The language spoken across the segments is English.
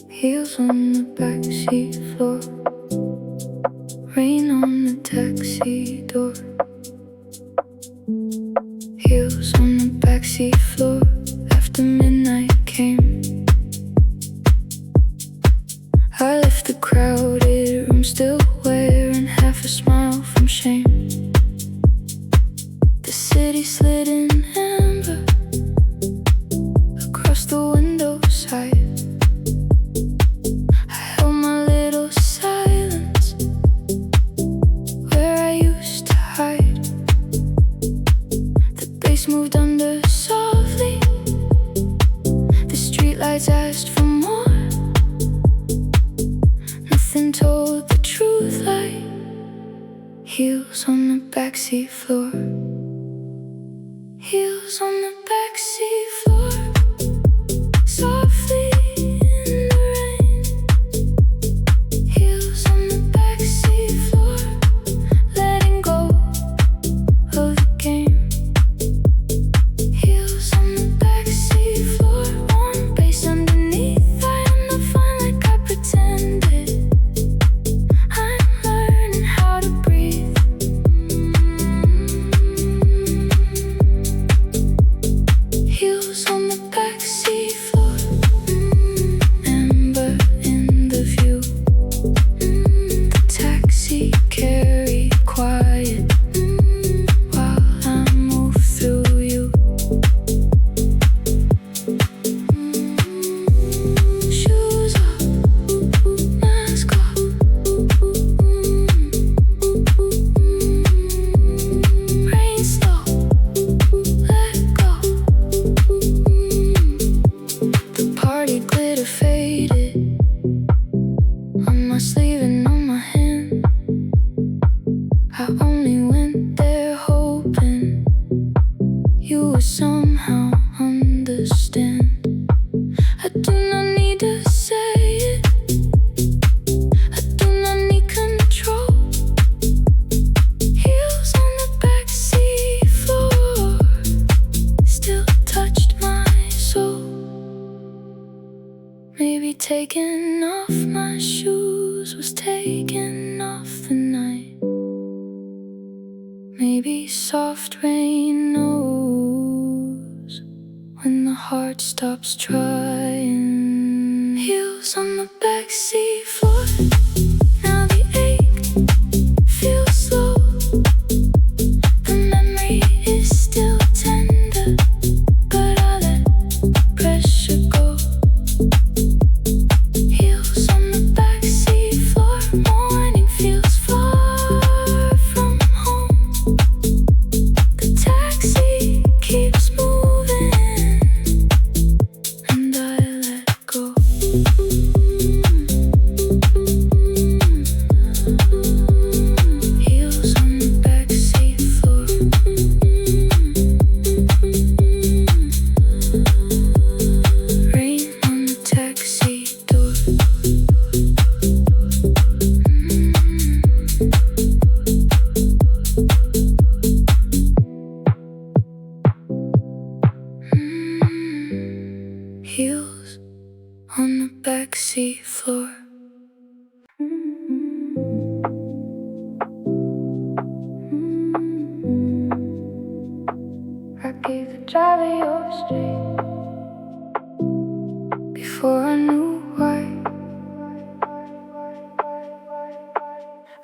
Heels on the backseat floor, rain on the taxi door. Heels on the backseat floor, after midnight came. I left the crowded room still wearing half a smile from shame. The city slid in amber across the window side. I held my little silence where I used to hide. The bass moved under softly, the streetlights asked for more. Nothing told the truth like heels on the backseat floor. Heels on the backseat floor, softly in the rain. Heels on the backseat floor, letting go of the game. Heels on the backseat floor, warm bass underneath. I am not fine like I pretended. I'm learning how to breathe. Heels on the backseat floor, amber in the view. The taxi carried quiet while I move through you. Shoes off, mask off. Rain slow, let go. The party glitter faded on my sleeve and on my hand. I only went there hoping you would somehow understand. I do not need to say it, I do not need control. Heels on the backseat floor still touched my soul. Maybe taking off my shoes was taking off the night. Maybe soft rain knows when the heart stops trying. Heels on the backseat floor, now the ache feels slow. The memory is still tender, but I let pressure go. Heels on the backseat floor, morning feels far from home. The taxi keeps moving, and I let go. Heels on the backseat floor, rain on the taxi door. Heels on the backseat floor. I gave the driver your street before I knew why.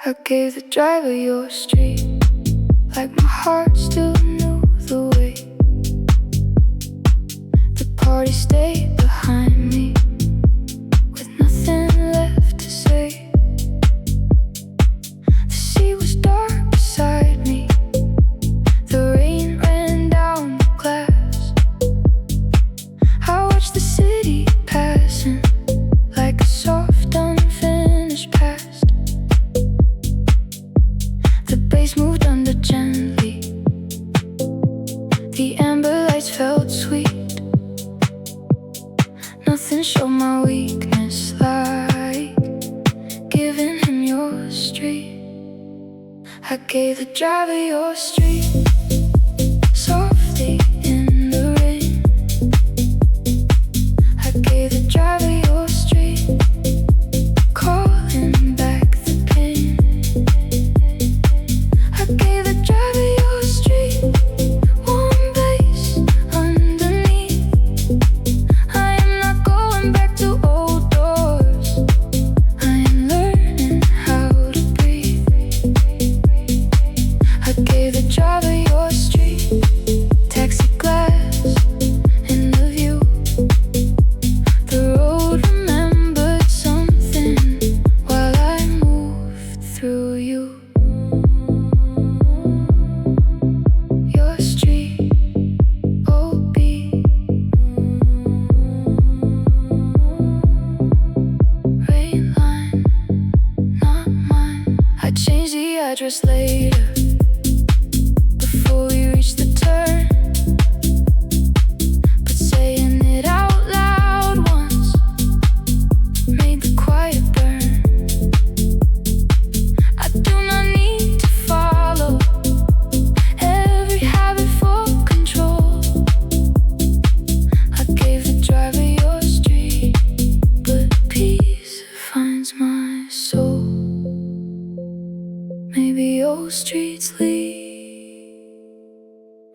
I gave the driver your street like my heart still knew the way. The party stayed behind me with nothing left to say. The sea was dark beside me, the rain ran down the glass. I watched the city passing like a soft unfinished past. The bass moved under gently, the amber lights felt sweet. Nothing showed my weakness like giving him your street. I gave the driver your street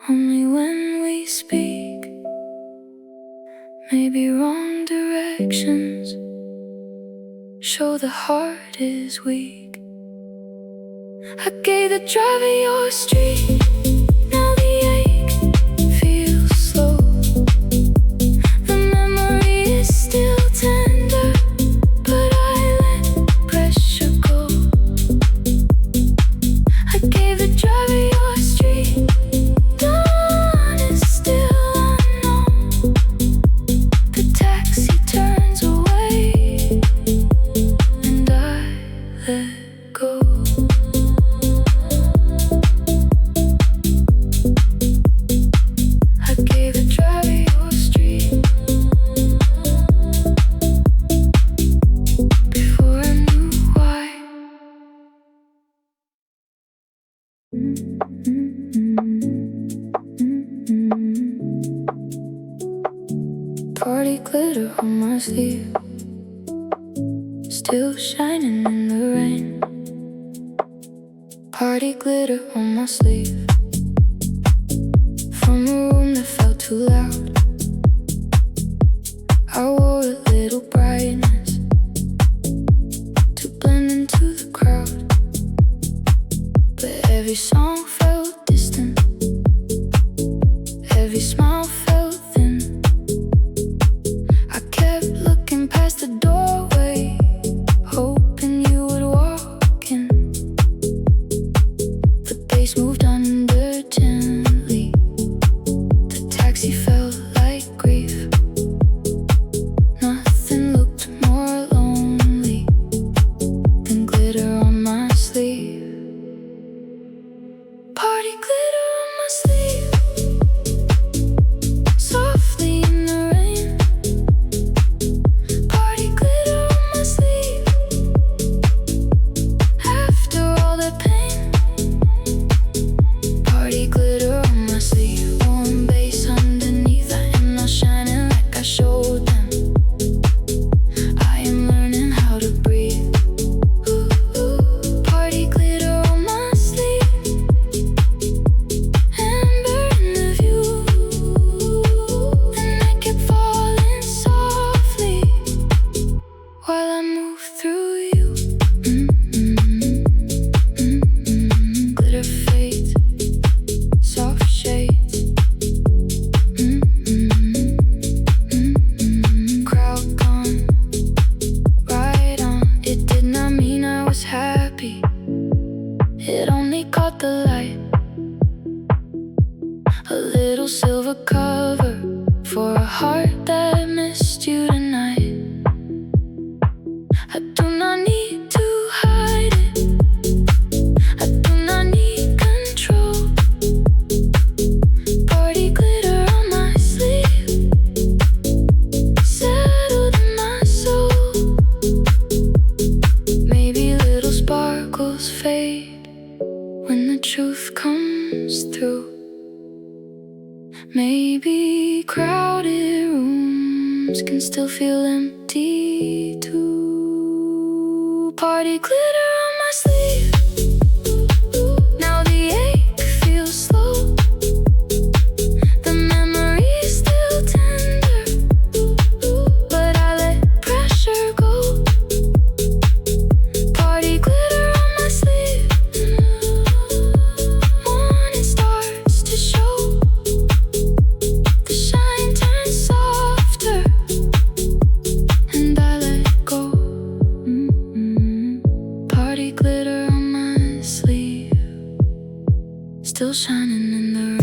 Only when we speak, maybe wrong directions show the heart is weak. I gave the driver your street. Now the ache feels slow. The memory is still tender, but I let pressure go. I gave the driver your street. Dawn is still unknown. The taxi turns away, and I let go. I gave the driver your street before I knew why. Party glitter on my sleeve, still shining in the rain. Party glitter on my sleeve, from a room that felt too loud. I wore a little brightness to blend into the crowd, but every song felt distant, every smile felt thin. I kept looking past the doorway, hoping you would walk in. The bass moved under gently. The taxi felt like grief. Nothing looked more lonely than glitter on my sleeve. Party glitter on my sleeve, softly in the rain. Party glitter on my sleeve, after all that pain. Party glitter on my sleeve, warm bass underneath. I am not shining like I showed them. I am learning how to breathe. Ooh, ooh. Party glitter on my sleeve, amber in the view. And I kept falling softly while I move through you. Glitter fades, soft shades. Crowd gone, right on. It did not mean I was happy, it only caught the light. A little silver cover for a heart that missed you tonight. I do not need to hide it, I do not need control. Party glitter on my sleeve, settled in my soul. Maybe little sparkles fade when the truth comes through. Maybe crowded rooms can still feel empty too. Party glitter on my sleeve, now the ache feels slow. The memory is still tender, but I let pressure go. Party glitter on my sleeve, morning starts to show. The shine turns softer, and I let go. Party glitter on my sleeve, still shining in the rain.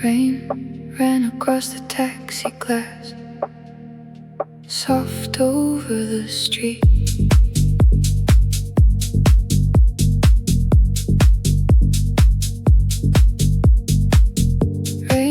Rain ran across the taxi glass, soft over the street. Rain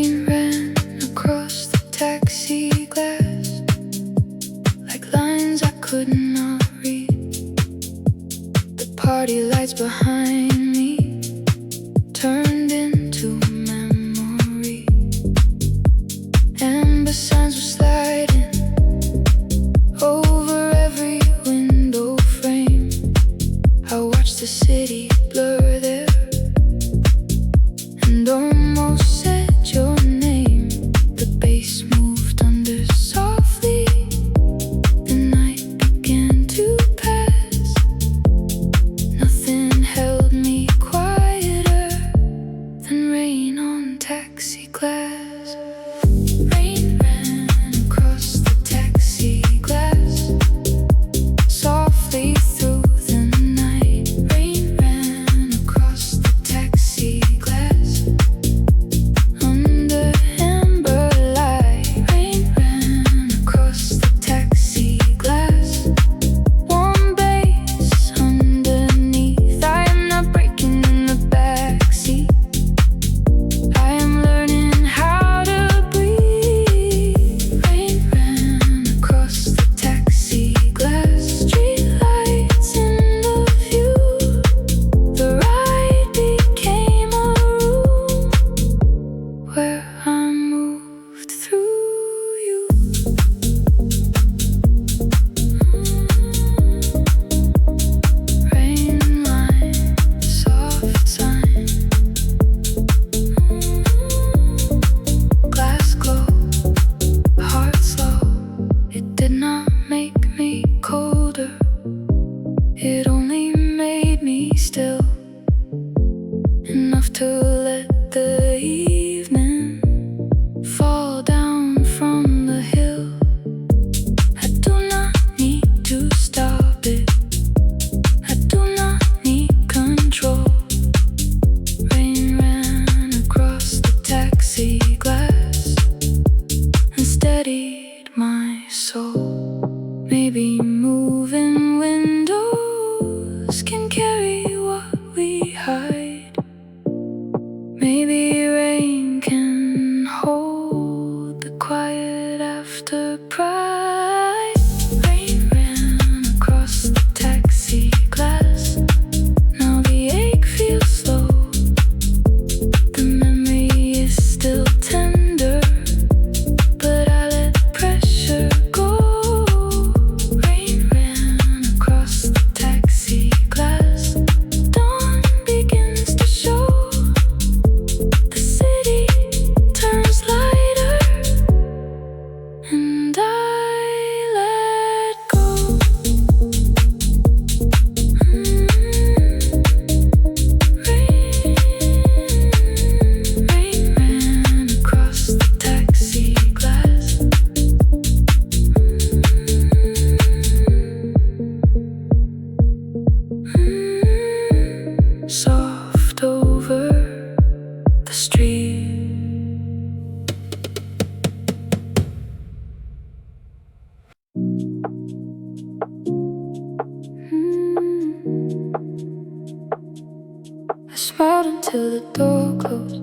till the door closed.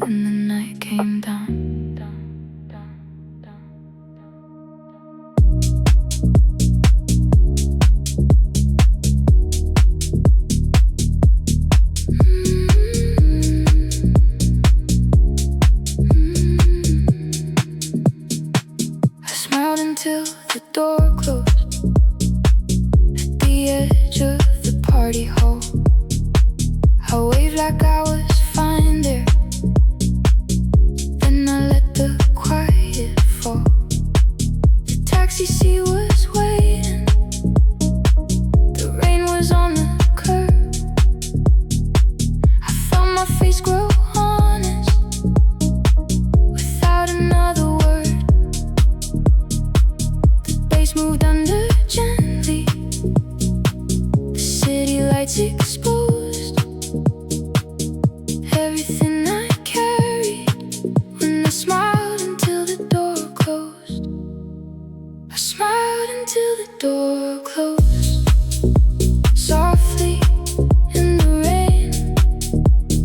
Then the night came down. I smiled until the door closed at the edge of the party hall. I waved like I was fine there. Then I let the quiet fall. The taxi seat was waiting. The rain was on the curb. I felt my face grow honest without another word. The bass moved under gently. The city lights exposed everything I carried when I smiled until the door closed. I smiled until the door closed. Softly in the rain,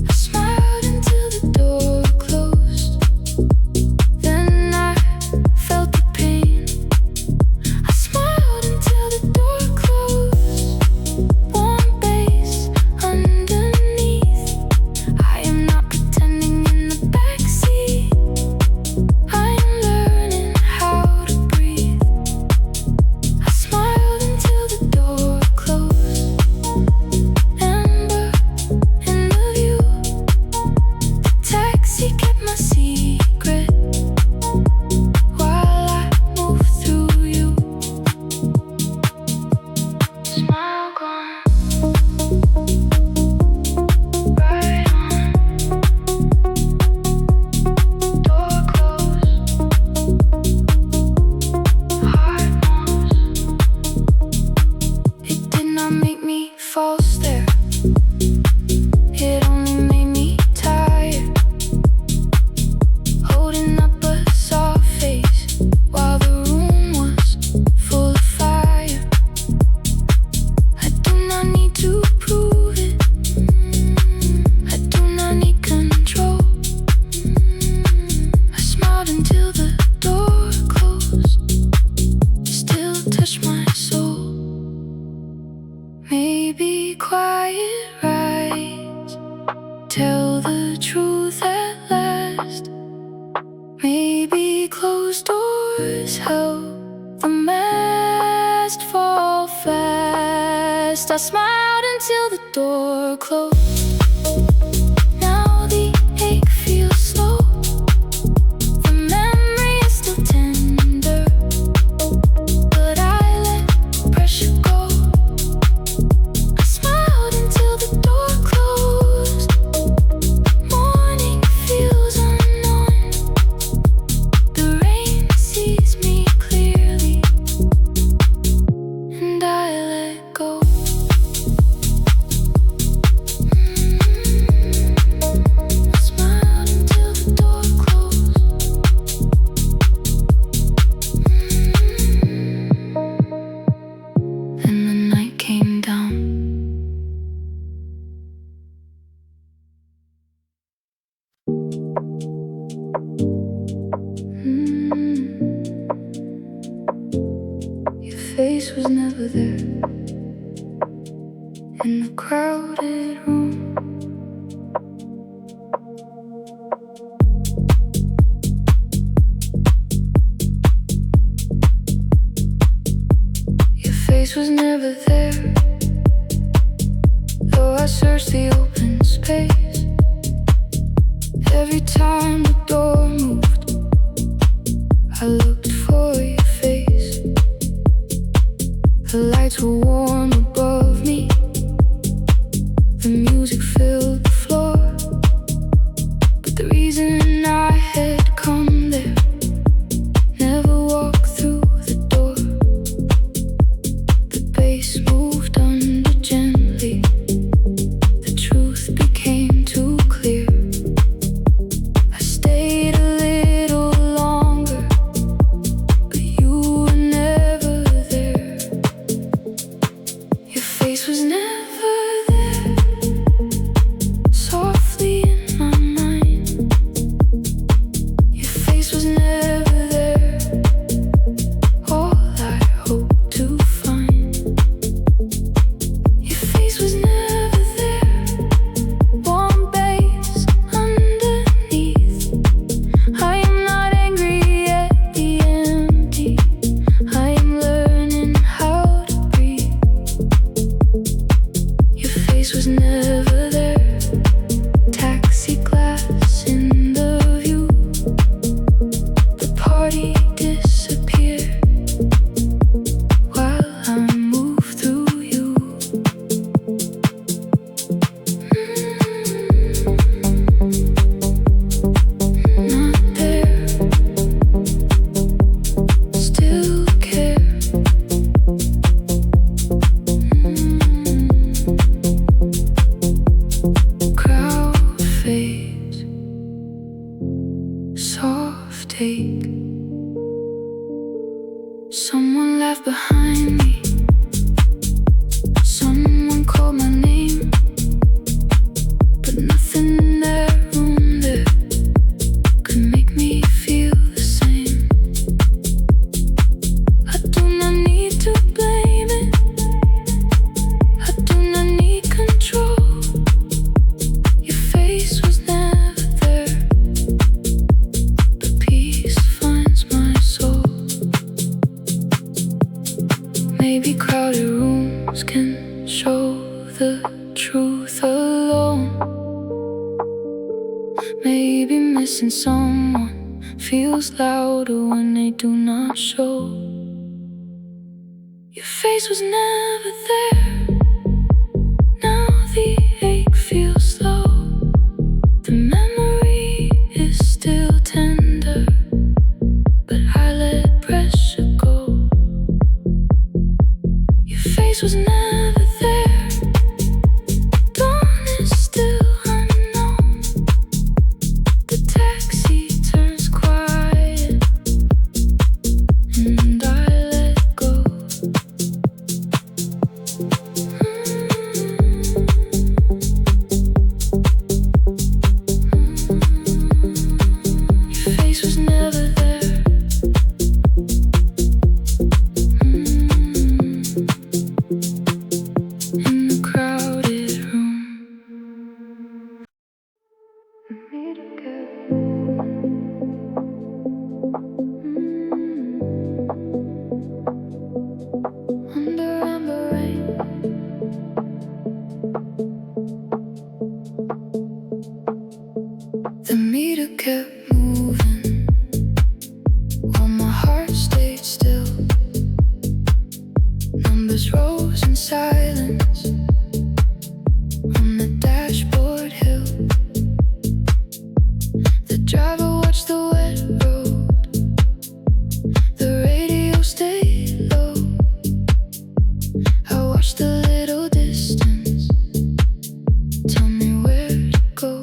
I smiled until the door closed. Then I felt the pain. I smiled until the door closed. Warm bass underneath. I am not pretending in the backseat. I'm learning how to breathe. I smiled until the door closed. Amber in the view. The taxi kept my secret while I moved through you. Smile gone, right on. Door closed, heart knows. It did not make me false there. It only made me tired. Holding up a soft face while the room was full of fire. I do not need to prove it. I do not need control. I smiled until the door closed. Still touched my soul. Maybe quiet rides tell the truth at last. Maybe closed doors help the mask fall fast. I smiled until the door closed. Now the ache feels slow. The memory is still tender, but I let pressure go. I smiled until the door closed. Morning feels unknown. The rain sees me clearly, and I let go. I smiled until the door closed. Then the night came down. Your face was never there in the crowded room. Your face was never there, though I searched the open space. Every time the door moved, I looked for your face. The lights were warm above me. The music filled the floor. But the reason I had come there never walked through the door. The bass moved under gently. The truth became too clear. I stayed take. Someone left behind me. Someone called my name, but nothing in that room there could make me feel the same. I do not need to blame it. I do not need control. Your face was never there, but peace finds my soul. Maybe crowded rooms can show the truth alone. Maybe missing someone feels louder when they do not show. Your face was never there. Now the ache feels slow. The memory is still tender, but I let pressure go. Your face was never there. Dawn is still unknown. The taxi turns quiet, and I let go. Your face was never there. In the crowded room, under amber rain. The meter kept moving while my heart stayed still. Numbers rose in silence on the dashboard hill. The driver watched the wet road. The radio stayed low. I watched the little distance tell me where to go.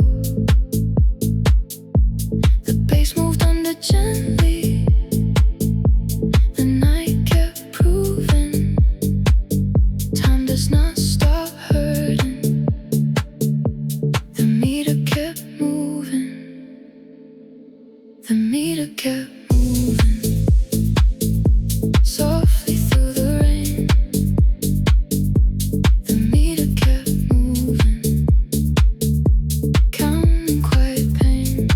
The bass moved under gently. The night kept proving time does not stop hurting. The meter kept moving. The meter kept moving softly through the rain. The meter kept moving, counting quiet pain.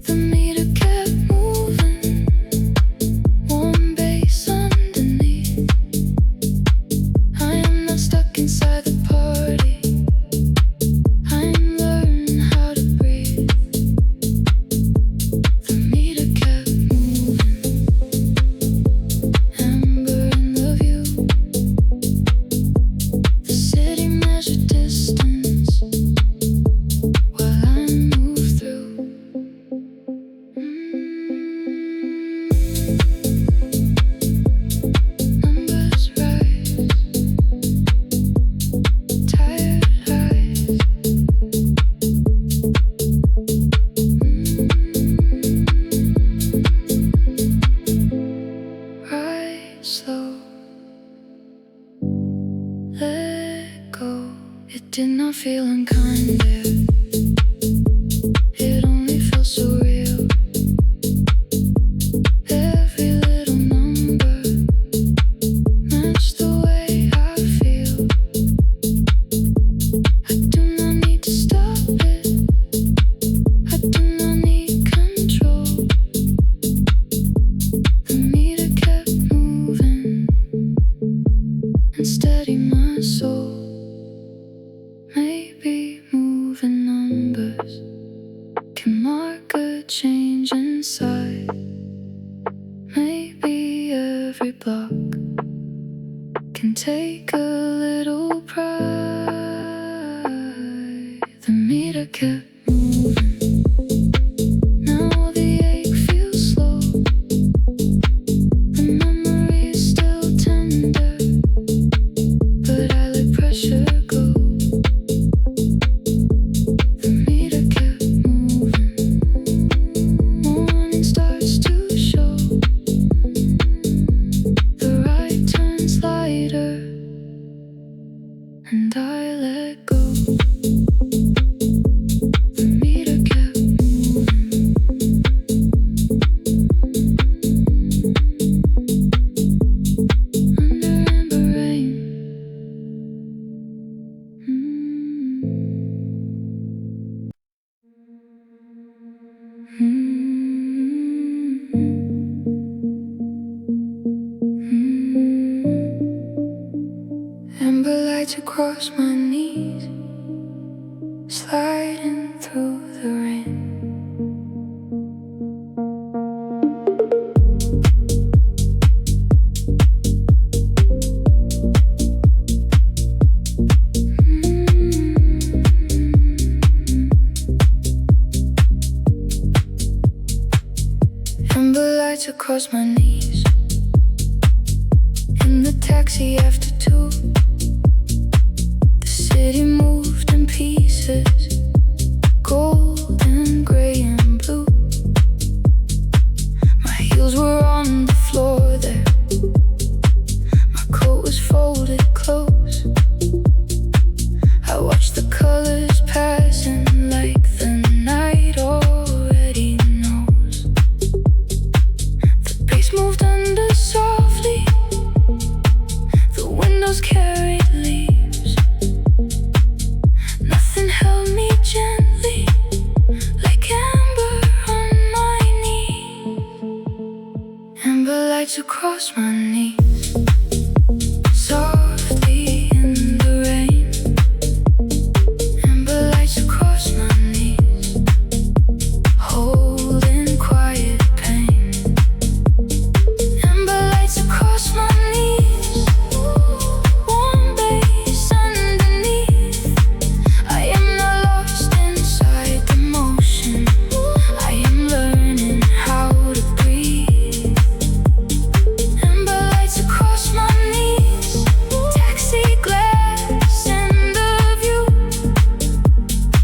The meter kept moving, warm bass underneath. I am not stuck inside the party. I'm learning how to breathe. The meter kept moving, amber in the view. The city measured distance while I moved through. Numbers rise, tired eyes. Ride slow, let go. It did not feel unkind there. It only felt so real. Every little number matched the way I feel. I do not need to stop it. I do not need control. The meter kept moving and steady my soul. Maybe moving numbers can mark a change inside. Maybe every block can take a little pride. The meter kept moving. Now the ache feels slow. The memory is still tender, but I let pressure go. The meter kept moving. lights across my knees, sliding through the rain. Amber lights across my knees, in the taxi after 2. The city moved in pieces, gold and gray and blue. My heels were on the floor there, my coat was folded close. I watched the colors passing like the night already knows. The bass moved under softly, the windows carried leaves. Nothing held me gently like amber on my knees. Amber lights across my knees, softly in the rain. Amber lights across my knees, holding quiet pain. Amber lights across my knees, warm bass underneath. I am not lost inside the motion, I am learning how to breathe. Amber lights across my knees, taxi glass and the view.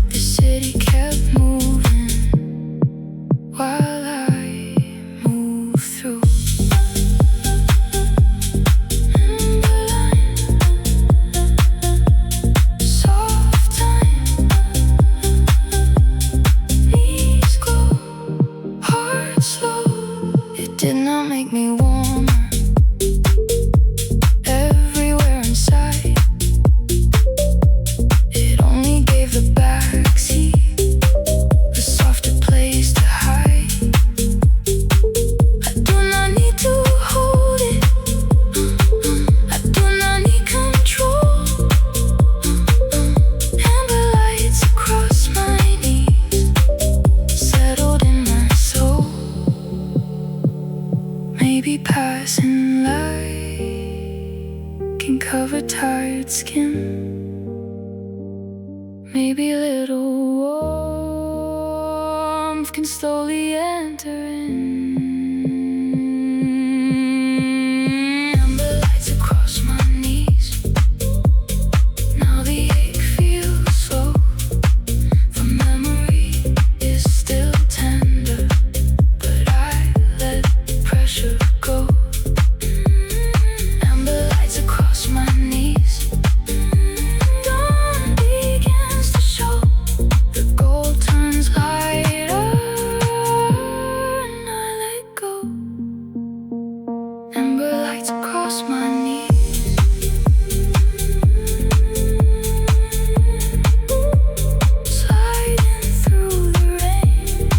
The city kept moving while I moved through. Amber line, soft time, knees glow, heart slow. It did not make me warmer, everywhere inside. It only gave the backseat a softer place to hide. I do not need to hold it, I do not need control. Amber lights across my knees, settled in my soul. Maybe passing light can cover tired skin. Maybe a little warmth can slowly enter in. Amber lights across my knees, now the ache feels slow. The memory is still tender, but I let pressure go. Amber lights across my knees, dawn begins to show. The gold turns lighter and I let go. Amber lights across my knees, sliding through the rain.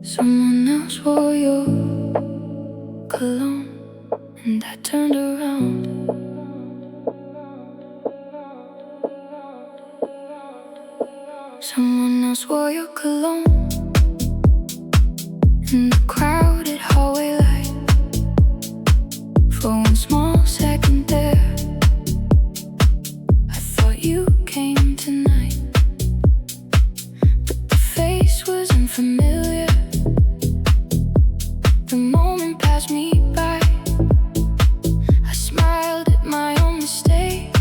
Someone else wore your cologne, and I turned around. Someone else wore your cologne in the crowded hallway light. For one small second there, I thought you came tonight, but the face was unfamiliar. The moment passed me by, I smiled at my own mistake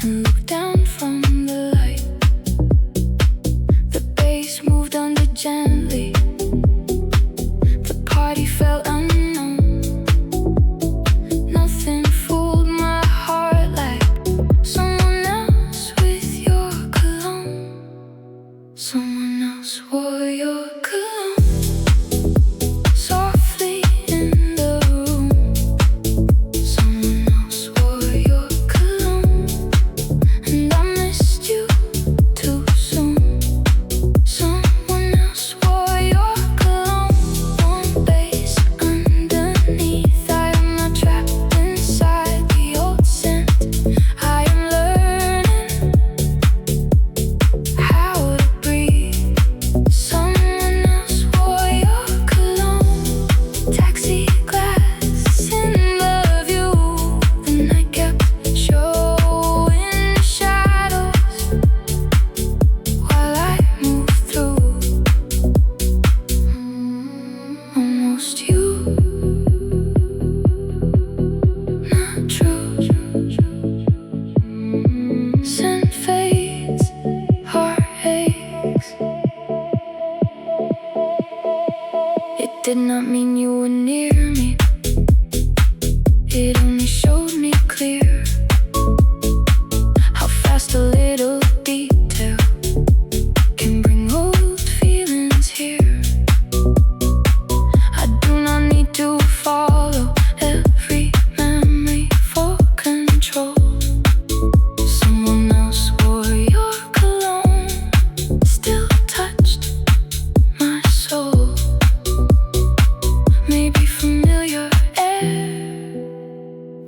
and looked down from the light. The bass moved under gently, the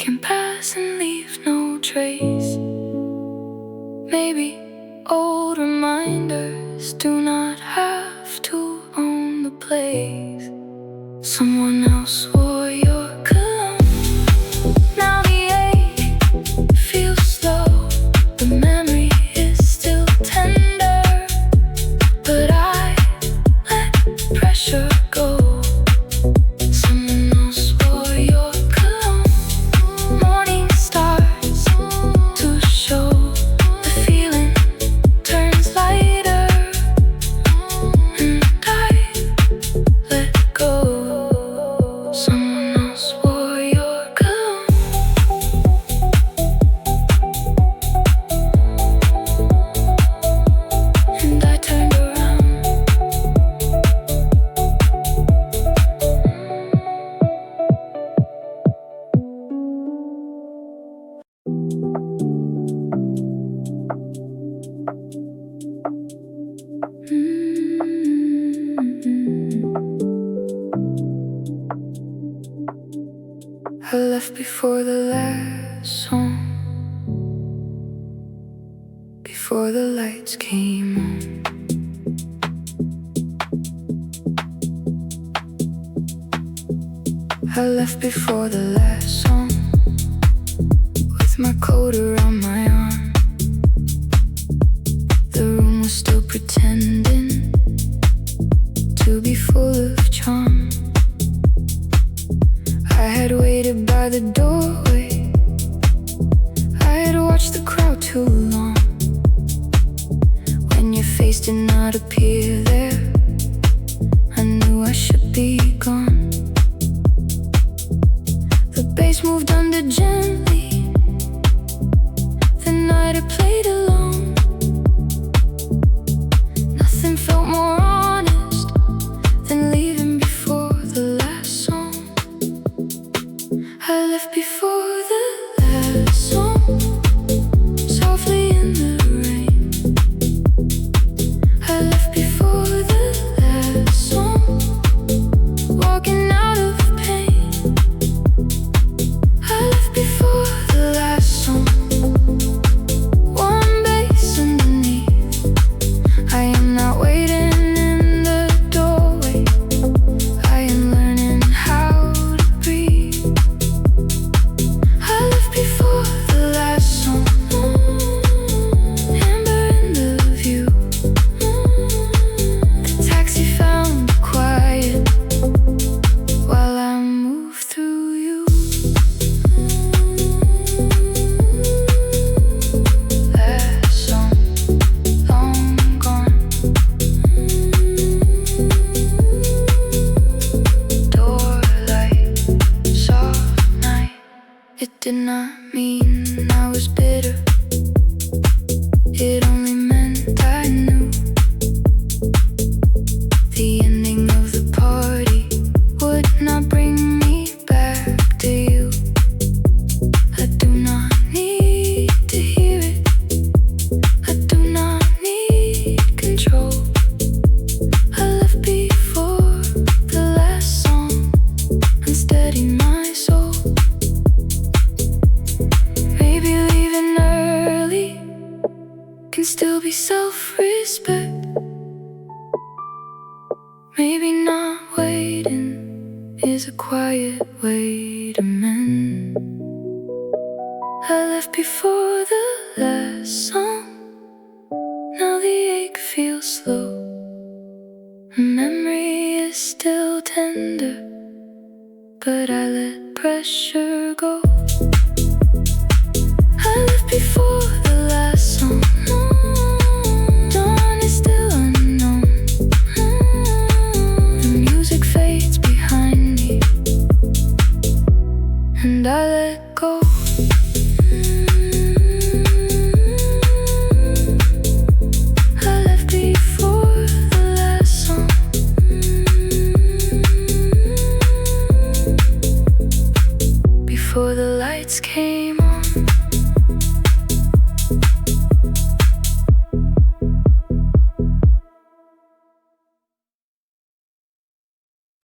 can pass and leave no trace. Maybe old reminders do not have to own the place. Someone else wore your cologne. Now the ache feels slow. The memory is still tender, but I let pressure go. Someone else wore your cologne. Morning starts to show. The feeling turns lighter, and I let go. Someone else wore your cologne. And I turned around. I left before the last song, before the lights came on. I left before the last song, with my coat around my arm. The room was still pretending to be full of charm. I had waited by the doorway. I had watched the crowd too long. When your face did not appear there, I knew I should be gone. The bass moved under gently. The night I played alone. Nothing felt more honest than leaving before the last song. I left before the last song, softly in the rain. I left before the last song, walking out of pain. I left before the last song, one bass underneath. I am not waiting in the doorway. I am learning how to breathe. I left before the last song, amber in the view. The taxi found quiet while I moved through you. Last song, long gone. Door light, soft night. It did not mean I was bitter. It only meant I knew the ending of the party would not bring me back to you. I do not need to hear it. I do not need control. I left before the last song, unsteady my soul. Maybe leaving early can still be self-respect. Maybe not waiting is a quiet way to mend. I left before the last song. Now the ache feels slow. Memory is still tender, but I let pressure go. I left before the last song. Dawn is still unknown. The music fades behind me, and I let go. I left before the last song, before the lights came